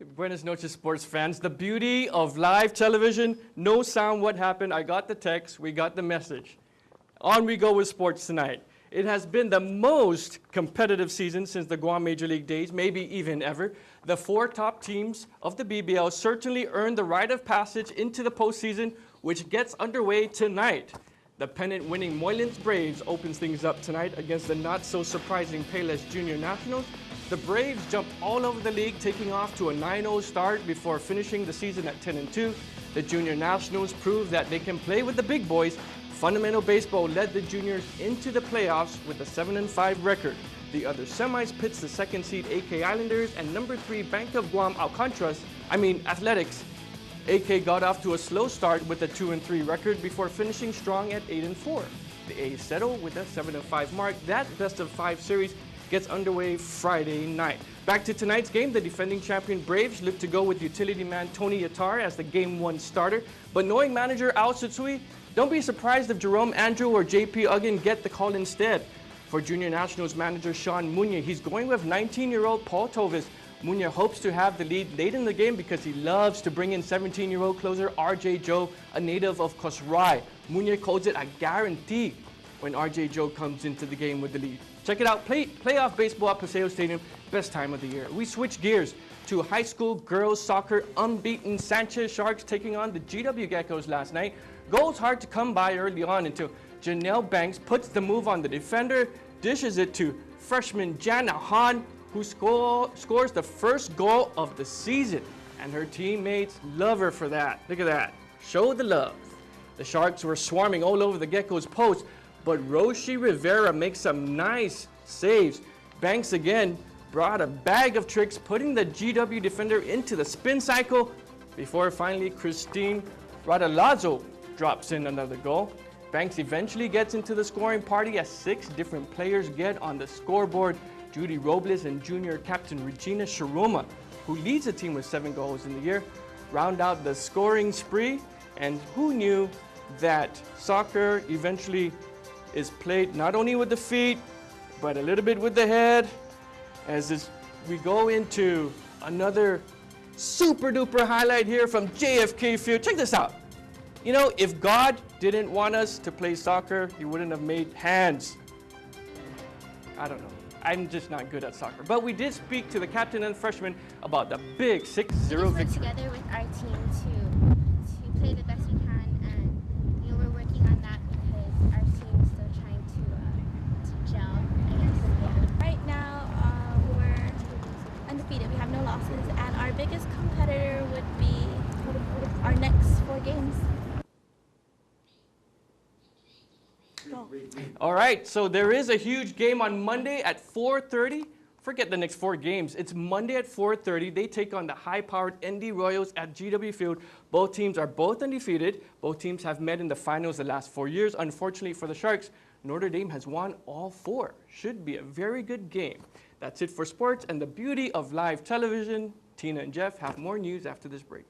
Buenas noches, sports fans. The beauty of live television, no sound, what happened? I got the text, we got the message. On we go with sports tonight. It has been the most competitive season since the GUAM Major League days, maybe even ever. The 4 top teams of the BBL certainly earned the rite of passage into the postseason, which gets underway tonight. The pennant-winning Moylan's Braves opens things up tonight against the not-so-surprising Payless Junior Nationals. The Braves jumped all over the league, taking off to a 9-0 start before finishing the season at 10-2. The Junior Nationals proved that they can play with the big boys. Fundamental Baseball led the juniors into the playoffs with a 7-5 record. The other semis pits the second seed AK Islanders and number 3 Bank of Guam Athletics. AK got off to a slow start with a 2-3 record before finishing strong at 8-4. The A's settle with a 7-5 mark. That best-of-5 series gets underway Friday night. Back to tonight's game, the defending champion Braves look to go with utility man Tony Yatar as the Game 1 starter. But knowing manager Al Sutsui, don't be surprised if Jerome Andrew or JP Uggan get the call instead. For Junior Nationals manager Sean Munya, he's going with 19-year-old Paul Tovis. Munya hopes to have the lead late in the game because he loves to bring in 17-year-old closer RJ Joe, a native of Kosrae. Munya calls it a guarantee when RJ Joe comes into the game with the lead. Check it out, playoff baseball at Paseo Stadium, best time of the year. We switch gears to high school girls soccer, unbeaten Sanchez Sharks taking on the GW Geckos last night. Goals hard to come by early on until Janelle Banks puts the move on the defender, dishes it to freshman Jana Han, who scores the first goal of the season. And her teammates love her for that. Look at that. Show the love. The Sharks were swarming all over the Geckos' post, but Roshi Rivera makes some nice saves. Banks again brought a bag of tricks, putting the GW defender into the spin cycle before finally Christine Radalazzo drops in another goal. Banks eventually gets into the scoring party as 6 different players get on the scoreboard. Judy Robles and junior captain Regina Sharoma, who leads the team with 7 goals in the year, round out the scoring spree. And who knew that soccer eventually is played not only with the feet, but a little bit with the head. We go into another super duper highlight here from JFK Field. Check this out. You know, if God didn't want us to play soccer, he wouldn't have made hands. I don't know. I'm just not good at soccer. But we did speak to the captain and freshman about the big 6-0 victory. We work together with our team to play the best we can, and we're working on that because our team is still trying to gel, I guess. Yeah. Right now, we're undefeated. We have no losses, and our biggest competitor would be our next 4 games. All right, so there is a huge game on Monday at 4:30. Forget the next 4 games. It's Monday at 4:30. They take on the high-powered ND Royals at GW Field. Both teams are both undefeated. Both teams have met in the finals the last 4 years. Unfortunately for the Sharks, Notre Dame has won all 4. Should be a very good game. That's it for sports and the beauty of live television. Tina and Jeff have more news after this break.